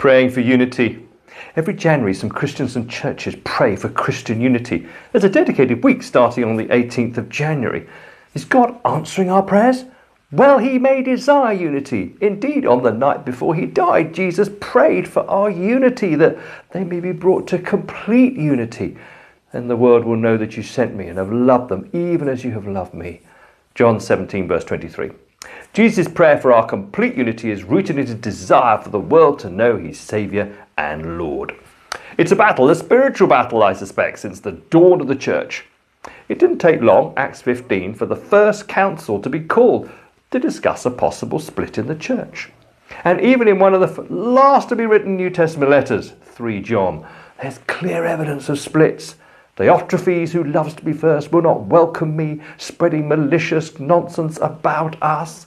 Praying for unity. Every January, some Christians and churches pray for Christian unity. There's a dedicated week starting on the 18th of January. Is God answering our prayers? Well, he may desire unity. Indeed, on the night before he died, Jesus prayed for our unity, that they may be brought to complete unity. Then the world will know that you sent me and have loved them, even as you have loved me. John 17, verse 23. Jesus' prayer for our complete unity is rooted in his desire for the world to know he's Saviour and Lord. It's a battle, a spiritual battle, I suspect, since the dawn of the church. It didn't take long, Acts 15, for the first council to be called to discuss a possible split in the church. And even in one of the last to be written New Testament letters, 3 John, there's clear evidence of splits. Diotrephes, who loves to be first, will not welcome me, spreading malicious nonsense about us.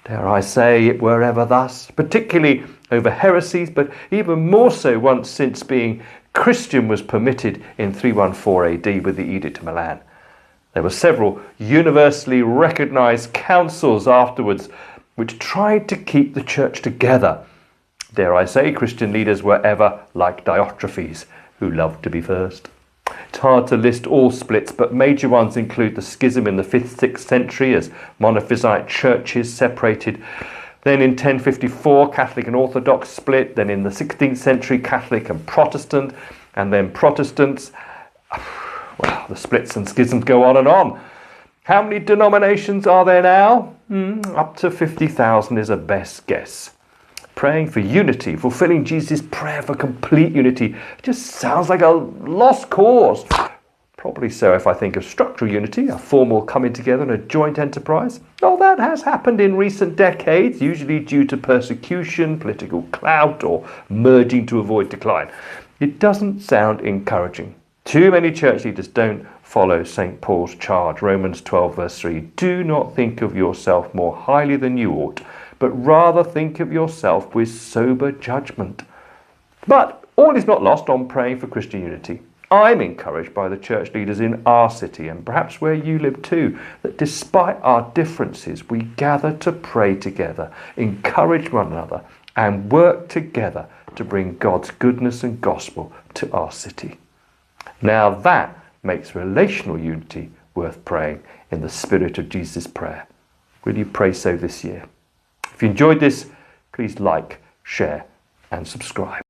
Dare I say it were ever thus, particularly over heresies, but even more so once since being Christian was permitted in 314 AD with the Edict of Milan. There were several universally recognised councils afterwards which tried to keep the church together. Dare I say Christian leaders were ever like Diotrephes, who loved to be first. It's hard to list all splits, but major ones include the schism in the 5th, 6th century as monophysite churches separated. Then in 1054, Catholic and Orthodox split. Then in the 16th century, Catholic and Protestant. And then Protestants. Well, the splits and schisms go on and on. How many denominations are there now? Up to 50,000 is a best guess. Praying for unity, fulfilling Jesus' prayer for complete unity, just sounds like a lost cause. Probably so if I think of structural unity, a formal coming together in a joint enterprise. Oh, that has happened in recent decades, usually due to persecution, political clout, or merging to avoid decline. It doesn't sound encouraging. Too many church leaders don't follow St. Paul's charge, Romans 12, verse 3. Do not think of yourself more highly than you ought, but rather think of yourself with sober judgment. But all is not lost on praying for Christian unity. I'm encouraged by the church leaders in our city, and perhaps where you live too, that despite our differences, we gather to pray together, encourage one another, and work together to bring God's goodness and gospel to our city. Now that makes relational unity worth praying in the spirit of Jesus' prayer. Will you pray so this year? If you enjoyed this, please like, share and subscribe.